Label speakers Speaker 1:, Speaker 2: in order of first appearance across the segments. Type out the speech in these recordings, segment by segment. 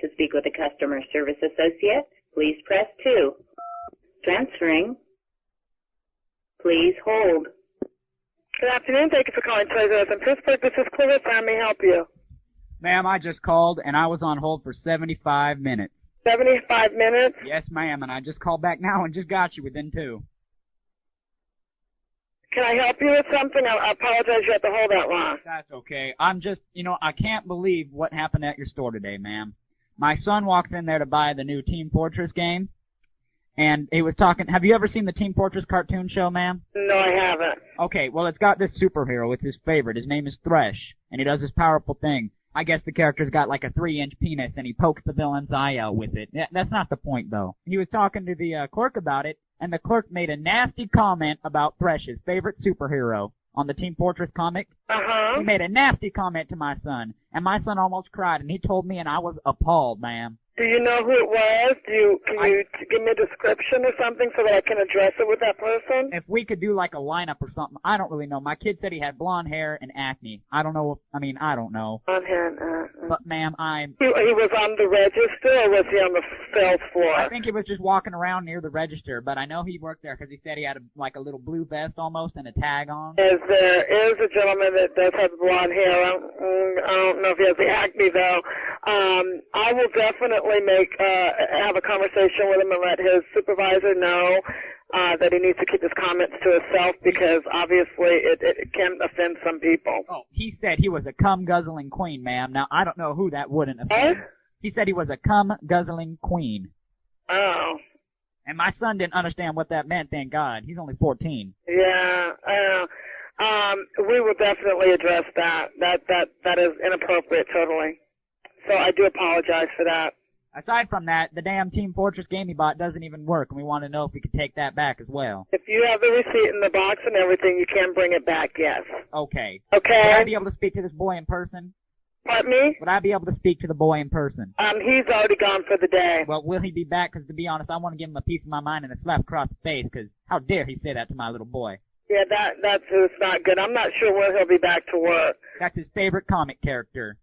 Speaker 1: To speak with a customer service associate, please press 2. Transferring. Please hold.
Speaker 2: Good afternoon. Thank you for calling Toys R Us in Pittsburgh. This is Clarissa. How may I help you?
Speaker 3: Ma'am, I just called, and I was on hold for 75 minutes.
Speaker 2: 75 minutes?
Speaker 3: Yes, ma'am, and I just called back now and just got you within 2.
Speaker 2: Can I help you with something? I apologize you had to hold that long.
Speaker 3: That's okay. I'm just, I can't believe what happened at your store today, ma'am. My son walked in there to buy the new Team Fortress game, and he was talking. Have you ever seen the Team Fortress cartoon show, ma'am?
Speaker 2: No, I haven't.
Speaker 3: Okay, well, it's got this superhero. It's his favorite. His name is Thresh, and he does this powerful thing. I guess the character's got like a 3-inch penis, and he pokes the villain's eye out with it. That's not the point, though. He was talking to the clerk about it, and the clerk made a nasty comment about Thresh, his favorite superhero, on the Team Fortress comic.
Speaker 2: Uh-huh.
Speaker 3: He made a nasty comment to my son, and my son almost cried, and he told me, and I was appalled, ma'am.
Speaker 2: Do you know who it was? Can you give me a description or something so that I can address it with that person?
Speaker 3: If we could do like a lineup or something, I don't really know. My kid said he had blonde hair and acne. I don't know. I don't know.
Speaker 2: Blonde hair and
Speaker 3: But ma'am,
Speaker 2: He was on the register, or was he on the sales floor?
Speaker 3: I think he was just walking around near the register, but I know he worked there because he said he had a little blue vest almost and a tag on.
Speaker 2: There is a gentleman that does have blonde hair. I don't know if he has the acne though. I will definitely have a conversation with him and let his supervisor know that he needs to keep his comments to himself because obviously it can offend some people.
Speaker 3: Oh, he said he was a cum-guzzling queen, ma'am. Now, I don't know who that wouldn't offend. He said he was a cum-guzzling queen.
Speaker 2: Oh.
Speaker 3: And my son didn't understand what that meant, thank God. He's only 14.
Speaker 2: Yeah, we will definitely address that. That is inappropriate, totally. So I do apologize for that.
Speaker 3: Aside from that, the damn Team Fortress game he bought doesn't even work, and we want to know if we could take that back as well.
Speaker 2: If you have the receipt in the box and everything, you can bring it back, yes.
Speaker 3: Okay.
Speaker 2: Okay.
Speaker 3: Would I be able to speak to this boy in person?
Speaker 2: Pardon me?
Speaker 3: Would I be able to speak to the boy in person?
Speaker 2: He's already gone for the day.
Speaker 3: Well, will he be back? Because to be honest, I want to give him a piece of my mind and a slap across the face, because how dare he say that to my little boy?
Speaker 2: Yeah, that's not good. I'm not sure when he'll be back to work.
Speaker 3: That's his favorite comic character.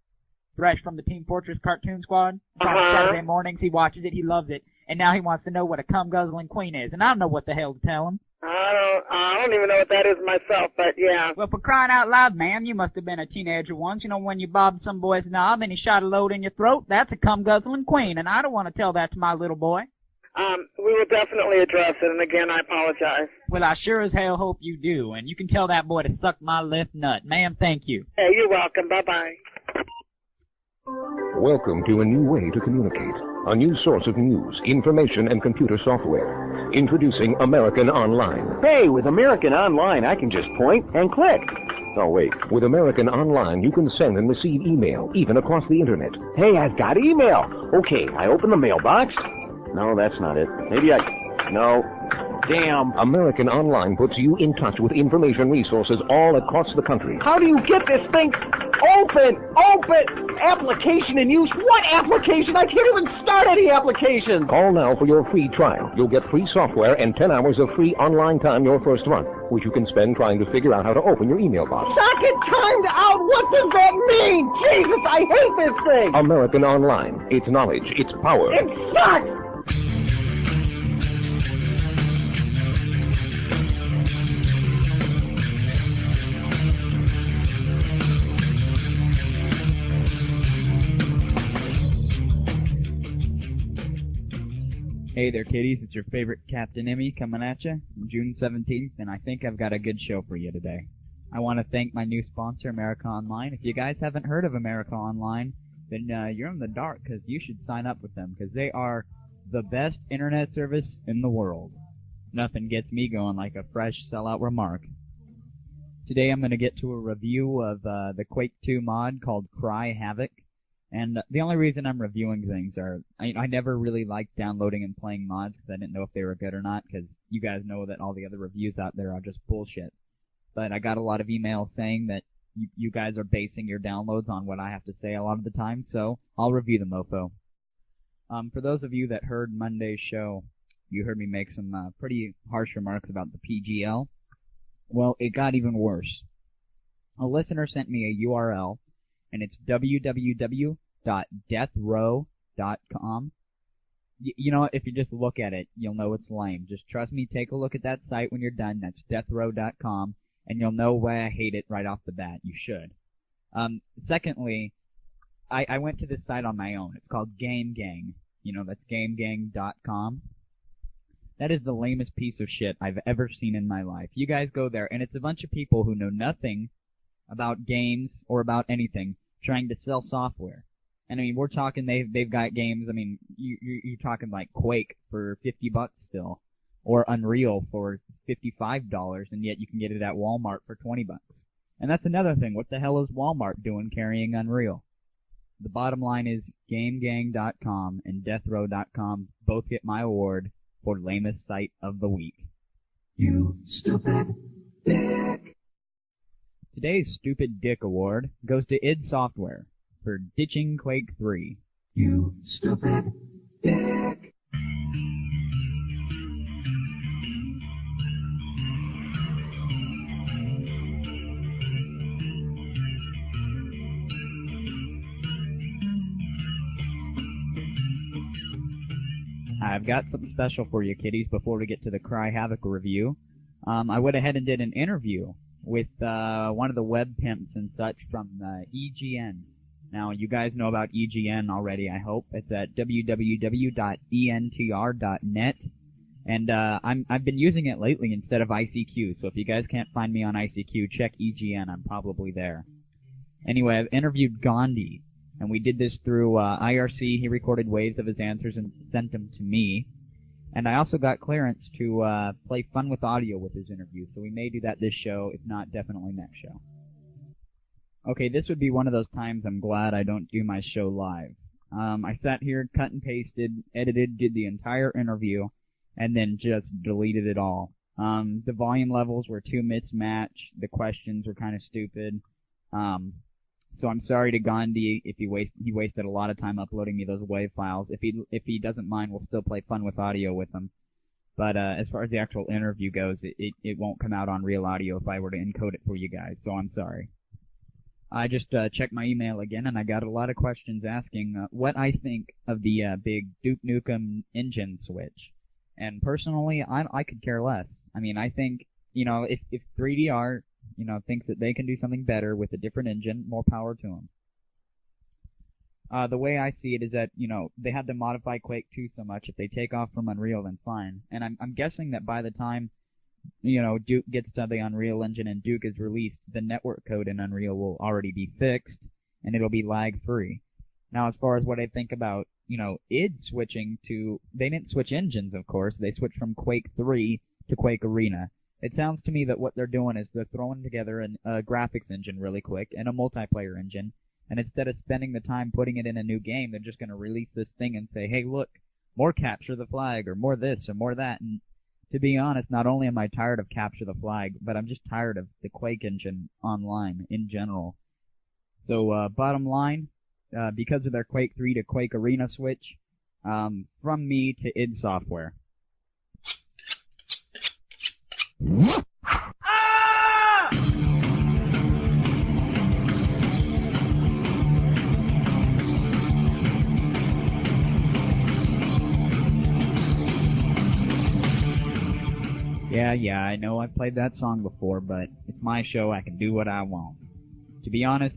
Speaker 3: Thresh from the Team Fortress Cartoon Squad. Saturday mornings, he watches it, he loves it, and now he wants to know what a cum-guzzling queen is, and I don't know what the hell to tell him.
Speaker 2: I don't even know what that is myself, but yeah.
Speaker 3: Well, for crying out loud, ma'am, you must have been a teenager once. You know, when you bobbed some boy's knob and he shot a load in your throat, that's a cum-guzzling queen, and I don't want to tell that to my little boy.
Speaker 2: We will definitely address it, and again, I apologize.
Speaker 3: Well, I sure as hell hope you do, and you can tell that boy to suck my left nut. Ma'am, thank you.
Speaker 2: Hey, you're welcome. Bye-bye.
Speaker 4: Welcome to a new way to communicate. A new source of news, information, and computer software. Introducing American Online.
Speaker 5: Hey, with American Online, I can just point and click. Oh, wait.
Speaker 4: With American Online, you can send and receive email, even across the internet.
Speaker 5: Hey, I've got email. Okay, I open the mailbox. No, that's not it. No. Damn.
Speaker 4: American Online puts you in touch with information resources all across the country.
Speaker 5: How do you get this thing open? Application in use? What application? I can't even start any applications.
Speaker 4: Call now for your free trial. You'll get free software and 10 hours of free online time your first month, which you can spend trying to figure out how to open your email box.
Speaker 5: Socket timed out? What does that mean? Jesus, I hate this thing.
Speaker 4: American Online. It's knowledge. It's power.
Speaker 5: It sucks.
Speaker 3: Hey there, kiddies. It's your favorite Captain Emmy coming at you on June 17th, and I think I've got a good show for you today. I want to thank my new sponsor, America Online. If you guys haven't heard of America Online, then you're in the dark, because you should sign up with them, because they are the best internet service in the world. Nothing gets me going like a fresh sellout remark. Today I'm going to get to a review of the Quake 2 mod called Cry Havoc. And the only reason I'm reviewing things are, I never really liked downloading and playing mods because I didn't know if they were good or not, because you guys know that all the other reviews out there are just bullshit. But I got a lot of emails saying that you guys are basing your downloads on what I have to say a lot of the time, so I'll review the mofo. For those of you that heard Monday's show, you heard me make some pretty harsh remarks about the PGL. Well, it got even worse. A listener sent me a URL, and it's www.deathrow.co. GameGang.com. You know, if you just look at it, you'll know it's lame. Just trust me, take a look at that site when you're done. That's deathrow.com, and you'll know why I hate it right off the bat. You should. Secondly, I went to this site on my own. It's called GameGang. You know, that's GameGang.com. That is the lamest piece of shit I've ever seen in my life. You guys go there, and it's a bunch of people who know nothing about games or about anything trying to sell software. And I mean, we're talking they've got games. I mean, you're talking like Quake for $50 still, or Unreal for $55, and yet you can get it at Walmart for $20. And that's another thing. What the hell is Walmart doing carrying Unreal? The bottom line is GameGang.com and DeathRow.com both get my award for lamest site of the week.
Speaker 6: You stupid dick.
Speaker 3: Today's Stupid Dick Award goes to id Software for ditching Quake 3.
Speaker 6: You stupid dick.
Speaker 3: I've got something special for you, kiddies, before we get to the Cry Havoc review. I went ahead and did an interview with one of the web pimps and such from EGN. Now, you guys know about EGN already, I hope. It's at www.entr.net. And I've been using it lately instead of ICQ, so if you guys can't find me on ICQ, check EGN. I'm probably there. Anyway, I've interviewed Gandhi, and we did this through IRC. He recorded waves of his answers and sent them to me. And I also got clearance to play fun with audio with his interview, so we may do that this show, if not, definitely next show. Okay, this would be one of those times I'm glad I don't do my show live. I sat here, cut and pasted, edited, did the entire interview, and then just deleted it all. The volume levels were too mismatched, the questions were kind of stupid. So I'm sorry to Gandhi if he wasted a lot of time uploading me those WAV files. If he doesn't mind, we'll still play fun with audio with him. But as far as the actual interview goes, it won't come out on real audio if I were to encode it for you guys. So I'm sorry. I just checked my email again, and I got a lot of questions asking what I think of the big Duke Nukem engine switch. And personally, I could care less. I mean, I think, you know, if 3DR, you know, thinks that they can do something better with a different engine, more power to them. The way I see it is that, you know, they had to modify Quake 2 so much. If they take off from Unreal, then fine. And I'm guessing that by the time, you know, Duke gets to the Unreal Engine and Duke is released, the network code in Unreal will already be fixed, and it'll be lag-free. Now, as far as what I think about, you know, id switching to, they didn't switch engines, of course. They switched from Quake 3 to Quake Arena. It sounds to me that what they're doing is they're throwing together a graphics engine really quick and a multiplayer engine, and instead of spending the time putting it in a new game, they're just going to release this thing and say, hey, look, more Capture the Flag, or more this, or more that. And to be honest, not only am I tired of Capture the Flag, but I'm just tired of the Quake engine online in general. So, bottom line, because of their Quake 3 to Quake Arena switch, from me to id Software. Yeah, I know I've played that song before, but it's my show, I can do what I want. To be honest,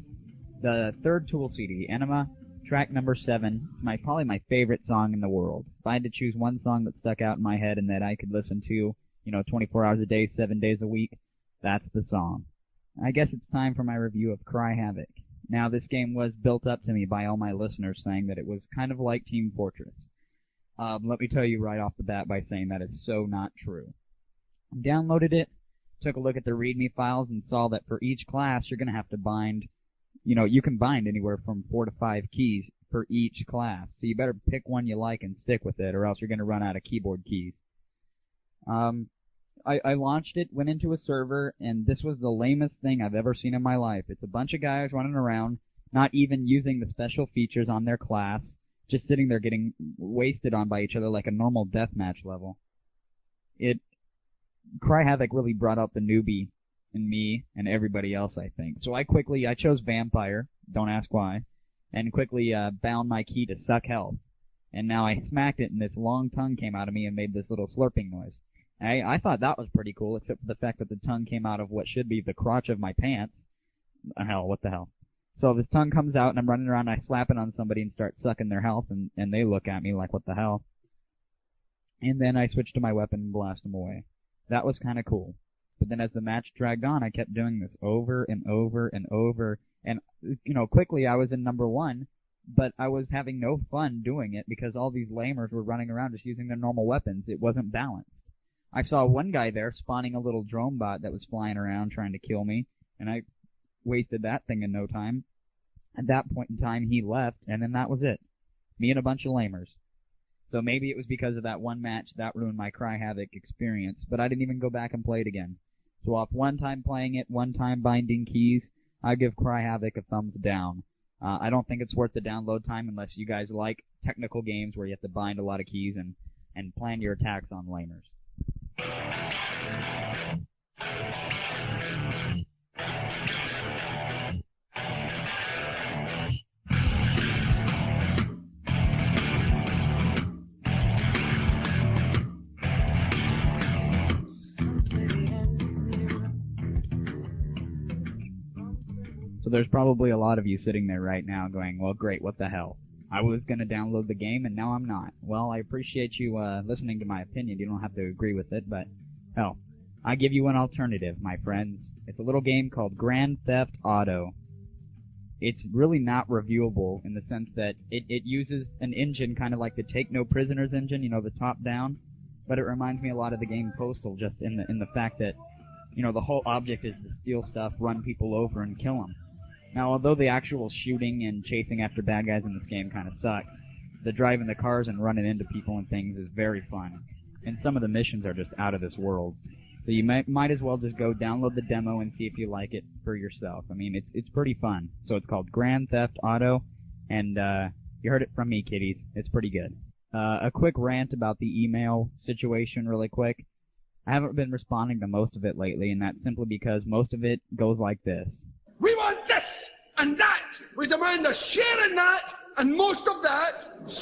Speaker 3: the third Tool CD, Enema, track number 7, is probably my favorite song in the world. If I had to choose one song that stuck out in my head and that I could listen to, you know, 24 hours a day, 7 days a week, that's the song. I guess it's time for my review of Cry Havoc. Now, this game was built up to me by all my listeners saying that it was kind of like Team Fortress. Let me tell you right off the bat by saying that is so not true. Downloaded it, took a look at the README files, and saw that for each class you're going to have to bind, you know, you can bind anywhere from 4 to 5 keys for each class. So you better pick one you like and stick with it, or else you're going to run out of keyboard keys. I launched it, went into a server, and this was the lamest thing I've ever seen in my life. It's a bunch of guys running around, not even using the special features on their class, just sitting there getting wasted on by each other like a normal deathmatch level. Cry Havoc really brought out the newbie in me and everybody else, I think. So I chose Vampire, don't ask why, and quickly bound my key to Suck Health. and now I smacked it, and this long tongue came out of me and made this little slurping noise. I thought that was pretty cool, except for the fact that the tongue came out of what should be the crotch of my pants. What the hell? So this tongue comes out, and I'm running around, and I slap it on somebody and start sucking their health, and they look at me like, what the hell? And then I switch to my weapon and blast them away. That was kind of cool. But then as the match dragged on, I kept doing this over and over and over, and, quickly I was in number 1, but I was having no fun doing it because all these lamers were running around just using their normal weapons. It wasn't balanced. I saw one guy there spawning a little drone bot that was flying around trying to kill me, and I wasted that thing in no time. At that point in time, he left, and then that was it. Me and a bunch of lamers. So maybe it was because of that one match that ruined my Cry Havoc experience, but I didn't even go back and play it again. So off one time playing it, one time binding keys, I give Cry Havoc a thumbs down. I don't think it's worth the download time unless you guys like technical games where you have to bind a lot of keys and plan your attacks on lamers. So there's probably a lot of you sitting there right now going, well, great, what the hell? I was going to download the game, and now I'm not. Well, I appreciate you listening to my opinion. You don't have to agree with it, but, hell, I give you an alternative, my friends. It's a little game called Grand Theft Auto. It's really not reviewable in the sense that it uses an engine kind of like the Take No Prisoners engine, the top-down, but it reminds me a lot of the game Postal, just in the fact that, the whole object is to steal stuff, run people over, and kill them. Now, although the actual shooting and chasing after bad guys in this game kind of sucks, the driving the cars and running into people and things is very fun. And some of the missions are just out of this world. So you might as well just go download the demo and see if you like it for yourself. I mean, it's pretty fun. So it's called Grand Theft Auto, and you heard it from me, kiddies. It's pretty good. A quick rant about the email situation really quick. I haven't been responding to most of it lately, and that's simply because most of it goes like this.
Speaker 7: We want this and that. We demand a share in that and most of that,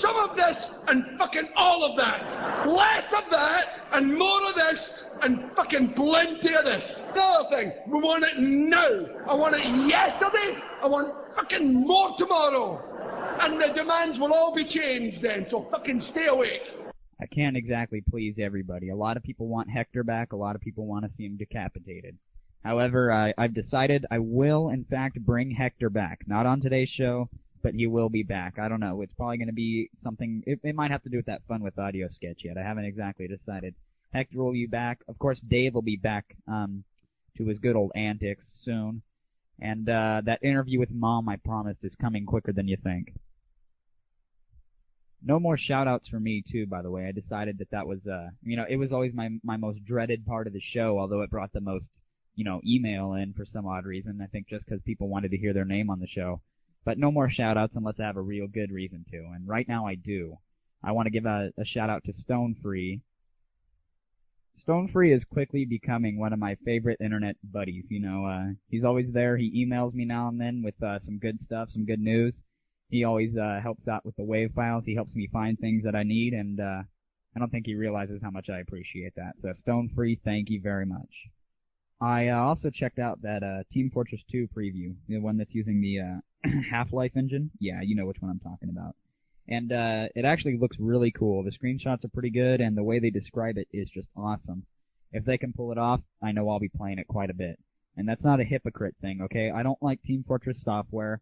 Speaker 7: some of this and fucking all of that. Less of that and more of this and fucking plenty of this. The other thing, we want it now. I want it yesterday. I want fucking more tomorrow. And the demands will all be changed then, so fucking stay awake.
Speaker 3: I can't exactly please everybody. A lot of people want Hector back. A lot of people want to see him decapitated. However, I've decided I will, in fact, bring Hector back. Not on today's show, but he will be back. I don't know. It's probably going to be something... It might have to do with that Fun with Audio sketch yet. I haven't exactly decided. Hector will be back. Of course, Dave will be back to his good old antics soon. And that interview with Mom, I promised, is coming quicker than you think. No more shout-outs for me, too, by the way. I decided that was, it was always my most dreaded part of the show, although it brought the most, email in for some odd reason. I think just because people wanted to hear their name on the show. But no more shout-outs unless I have a real good reason to. And right now I do. I want to give a shout-out to Stonefree. Stonefree is quickly becoming one of my favorite internet buddies. He's always there. He emails me now and then with some good stuff, some good news. He always helps out with the WAV files. He helps me find things that I need, and I don't think he realizes how much I appreciate that. So Stonefree, thank you very much. I also checked out that Team Fortress 2 preview, the one that's using the Half-Life engine. Yeah, you know which one I'm talking about. And it actually looks really cool. The screenshots are pretty good, and the way they describe it is just awesome. If they can pull it off, I know I'll be playing it quite a bit. And that's not a hypocrite thing, okay? I don't like Team Fortress software.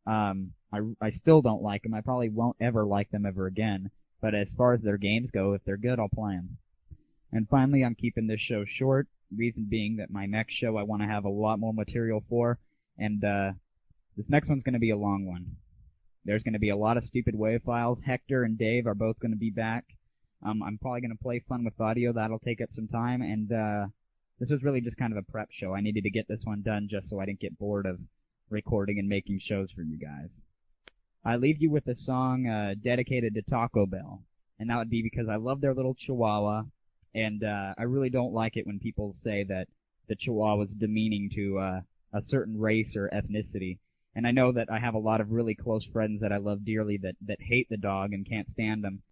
Speaker 3: I still don't like them. I probably won't ever like them ever again. But as far as their games go, if they're good, I'll play them. And finally, I'm keeping this show short. Reason being that my next show I want to have a lot more material for. And this next one's going to be a long one. There's going to be a lot of stupid WAV files. Hector and Dave are both going to be back. I'm probably going to play Fun with Audio. That'll take up some time. And this was really just kind of a prep show. I needed to get this one done just so I didn't get bored of recording and making shows for you guys. I leave you with a song dedicated to Taco Bell. And that would be because I love their little chihuahua. And I really don't like it when people say that the chihuahua is demeaning to a certain race or ethnicity. And I know that I have a lot of really close friends that I love dearly that hate the dog and can't stand him.